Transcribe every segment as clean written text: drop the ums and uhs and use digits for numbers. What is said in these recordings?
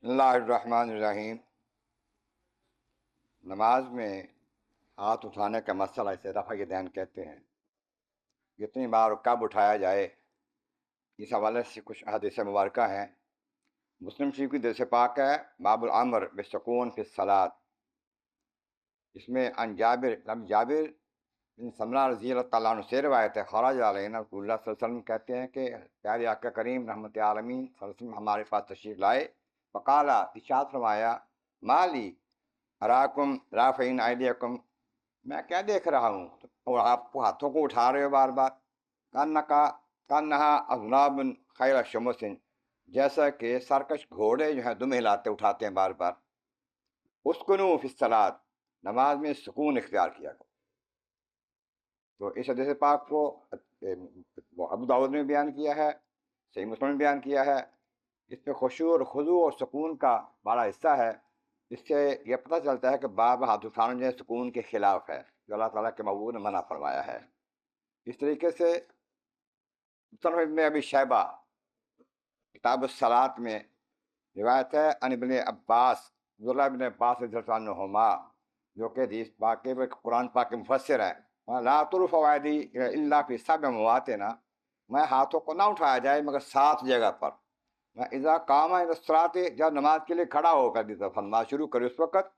اللہ الرحمن الرحیم۔ نماز میں ہاتھ اٹھانے کا مسئلہ اسے رفع یدین کہتے ہیں۔ کتنی بار اور کب اٹھایا جائے، اس حوالے سے کچھ حدیث مبارکہ ہیں۔ مسلم شریف کی حدیث پاک ہے باب الامر بالسکون فی الصلاۃ۔ اس میں ان جابر بن سمرہ رضی اللہ تعالیٰ عنہ سے روایت ہے، خرج علینا رسول اللہ صلی اللہ علیہ وسلم کہتے ہیں کہ پیارے آقا کریم رحمت عالمین صلی اللہ علیہ وسلم ہمارے پاس تشریف لائے، فقالا ارشاد فرمایا، مالی اراکم رافعین ایدیکم، میں کیا دیکھ رہا ہوں اور آپ ہاتھوں کو اٹھا رہے ہو بار بار، کانہا اذناب خیل شمس، جیسا کہ سرکش گھوڑے جو ہیں دم ہلاتے اٹھاتے ہیں بار بار۔ اسکنوا فی الصلاۃ، نماز میں سکون اختیار کیا کرو۔ تو اس حدیث پاک کو ابو داؤد نے بیان کیا ہے، صحیح مسلم نے بیان کیا ہے۔ اس میں خشوع اور خضوع اور سکون کا بڑا حصہ ہے۔ اس سے یہ پتہ چلتا ہے کہ باب ہاتھ اٹھانا جو ہے سکون کے خلاف ہے، جو اللہ تعالیٰ کے محبوب نے منع فرمایا ہے۔ اس طریقے سے مصنف ابن ابی شیبہ کتاب الصلاۃ میں روایت ہے ان ابن عباس، عبداللہ ابن عباس رضی اللہ عنہما، جو کہ حدیث پاک کے قرآن پاک کے مفسر ہیں، لا ترفع ایدی الا فی سبع مواطن، میں ہاتھوں کو نہ اٹھایا جائے مگر 7 جگہ پر۔ میں اذا قام الی الصلاۃ، جب نماز کے لیے کھڑا ہو کر نماز شروع کرے اس وقت،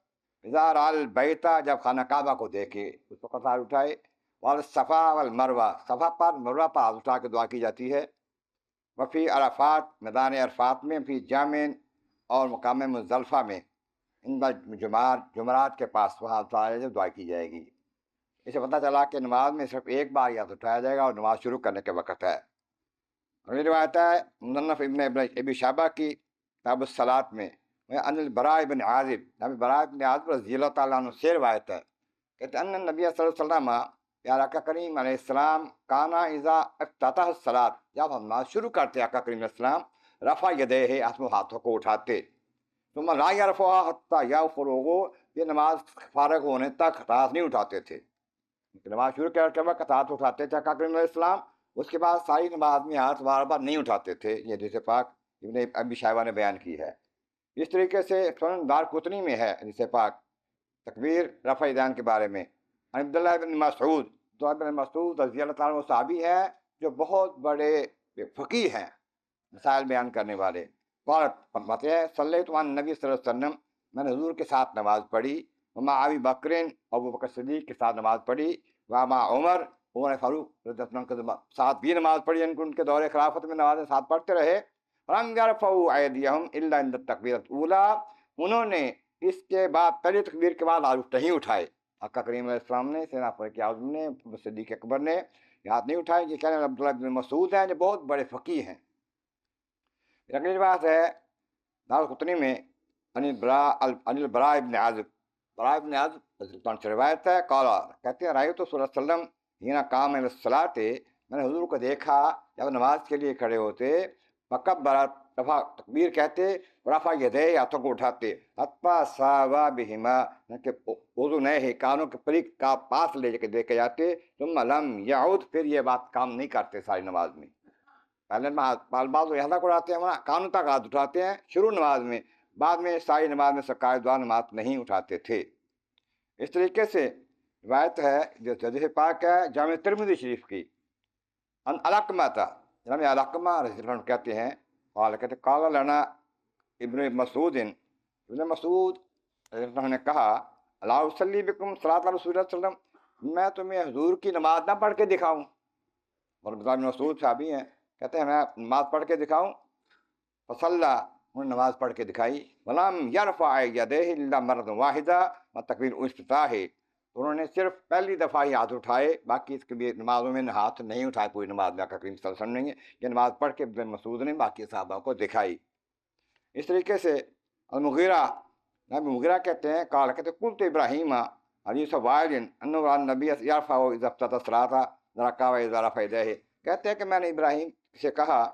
اذا رأى البیت، جب خانہ کعبہ کو دیکھے اس وقت ہاتھ اٹھائے، والصفا والمروہ، صفا پر مروہ پر ہاتھ اٹھا کے دعا کی جاتی ہے، وفی عرفات، میدان عرفات میں، فی جامع، اور مقام مزدلفہ میں، ان جمعرات کے پاس وہاں دعا کی جائے گی۔ اسے پتہ چلا کہ نماز میں صرف ایک بار ہاتھ اٹھایا جائے گا اور نماز شروع کرنے کے وقت ہے۔ اور یہ روایت ہے مصنف ابن ابی شیبہ کی کتاب الصلاۃ میں، ان البراء بن عازب، براء بن عازب رضی اللہ تعالیٰ عنہ سے روایت ہے، کہتے ہیں ان نبی صلی اللہ علیہ وسلم، پیارا آقا کریم علیہ السلام، کانا اذا افتتح الصلاۃ، جب ہم نماز شروع کرتے آقا کریم علیہ السلام، رفع یدیہ، ہاتھوں کو اٹھاتے، ثم لا یرفعها حتی یفرغ، یہ نماز فارغ ہونے تک ہاتھ نہیں اٹھاتے تھے۔ نماز شروع کرتے وقت ہاتھ اٹھاتے تھے آقا کریم علیہ السلام، اس کے بعد ساری نماز میں ہاتھ بار بار نہیں اٹھاتے تھے۔ یہ حدیث پاک ابن ابی شیبہ نے بیان کی ہے۔ اس طریقے سے سنن دارقطنی میں ہے حدیث پاک تکبیر رفع یدین کے بارے میں، عبداللہ بن مسعود رضی اللہ تعالیٰ عنہ صحابی ہے جو بہت بڑے فقیہ ہیں، مسائل بیان کرنے والے، فرماتے ہیں صلیت مع النبی صلی اللہ علیہ وسلم، میں نے حضور کے ساتھ نماز پڑھی، ومع ابی بکر، ابو بکر صدیق کے ساتھ نماز پڑھی، ومع عمر فاروق رضی اللہ عنہ کے ساتھ بھی نماز پڑھی، ان کے دور خلافت میں نمازیں ساتھ پڑھتے رہے۔ فلم یرفعوا ایدیہم الا عند التکبیرۃ الاولی، انہوں نے اس کے بعد پہلی تکبیر کے بعد ہاتھ نہیں اٹھائے۔ آقا کریم علیہ السلام نے، سیدنا فاروق اعظم نے، صدیق اکبر نے یہ ہاتھ نہیں اٹھائے۔ یہ کہنے عبداللہ بن مسعود ہیں جو بہت بڑے فقیہ ہیں۔ اگلی بات ہے دارقطنی میں ان البراء بن عازب، براء بن عازب سے روایت ہے، قال، کہتے ہیں رأیت رسول اللہ صلی اللہ علیہ وسلم حین قام الی الصلاۃ، میں نے حضور کو دیکھا جب نماز کے لیے کھڑے ہوتے، فکبر، تکبیر کہتے، رفع یدیہ، ہاتھوں کو اٹھاتے، حتی ساوا بہما، کہ اذنیہ، کانوں کے قریب کا پاس لے کے دیکھے جاتے، ثم لم یعود، پھر یہ بات کام نہیں کرتے ساری نماز میں۔ پہلے بعض یہاں کو اٹھاتے ہیں، کانوں تک ہاتھ اٹھاتے ہیں شروع نماز میں، بعد میں ساری نماز میں سرکار دعا نماز نہیں اٹھاتے تھے۔ اس طریقے سے روایت ہے جو حدیث پاک ہے جامع ترمذی شریف کی، ان علقمہ تھا، جامع علقمہ رضی اللہ عنہ کہتے ہیں، کہتے قال لنا ابن مسعود، ابن مسعود رضی اللہ عنہ نے کہا، الا اصلی بکم صلاۃ رسول اللہ صلی اللہ علیہ وسلم، میں تمہیں حضور کی نماز نہ پڑھ کے دکھاؤں؟ اور ابن مسعود صحابی ہیں، کہتے ہیں میں نماز پڑھ کے دکھاؤں؟ فصلی، انہوں نے نماز پڑھ کے دکھائی، ولم یرفع یدیہ الا مرۃ واحدہ تکبیر الافتتاح، انہوں نے صرف پہلی دفعہ ہی ہاتھ اٹھائے، باقی اس کے بھی نمازوں میں ہاتھ نہیں اٹھائے پوری نماز میں۔ آقا کریم صلی اللہ علیہ وسلم نے یہ نماز پڑھ کے ابن مسعود نے باقی صحابہ کو دکھائی۔ اس طریقے سے المغیرہ کہتے ہیں، قال، کہتے قلت ابراہیم حدیث وائل انہ النبی یرفع اذا افتتح الصلاۃ رکع واذا رفع یدیہ، کہتے ہیں کہ میں نے ابراہیم سے کہا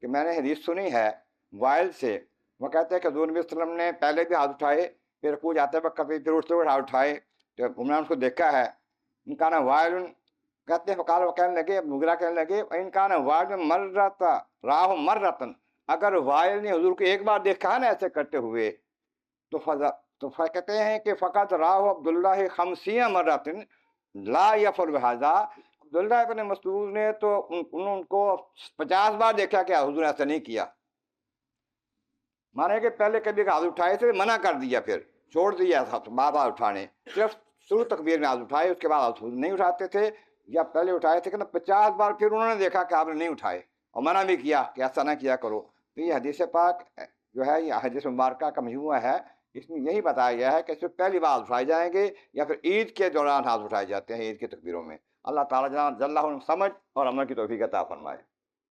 کہ میں نے حدیث سنی ہے وائل سے، وہ کہتے ہیں کہ حضور نبی صلی اللہ علیہ وسلم نے پہلے بھی ہاتھ اٹھائے، پھر رکوع جاتے وقت پھر اٹھتے ہوئے ہاتھ اٹھائے، تو ہم نے اس کو دیکھا ہے۔ ان کا نام وائل، کہتے ہیں فقال، وہ کہنے لگے، مغیرہ کہنے لگے، ان کا نام وائل مرۃ راہ مرتن، اگر وائل نے حضور کو ایک بار دیکھا ہے نا ایسے کرتے ہوئے تو کہتے ہیں کہ فقط راہ عبداللہ خمسین مرتن لا یفعل بہذا، عبداللہ ابن مسعود نے تو ان کو 50 بار دیکھا کہ حضور نے ایسا نہیں کیا. مانے کہ پہلے کبھی ہاتھ اٹھائے تھے، منع کر دیا، پھر چھوڑ دیا بار بار اٹھانے، صرف شروع تکبیر میں ہاتھ اٹھائے، اس کے بعد حضور نہیں اٹھاتے تھے، یا پہلے اٹھائے تھے کہ 50 بار پھر انہوں نے دیکھا کہ آپ نے نہیں اٹھائے اور منع بھی کیا کہ ایسا نہ کیا کرو. تو یہ حدیث پاک جو ہے، یہ حدیث مبارکہ کا مجموعہ ہے، اس میں یہی بتایا گیا ہے کہ صرف پہلی بار اٹھائے جائیں گے یا پھر عید کے دوران ہاتھ اٹھائے جاتے ہیں، عید کی تکبیروں میں. اللہ تعالیٰ جل سمجھ اور عمل کی توفیق عطا فرمائے.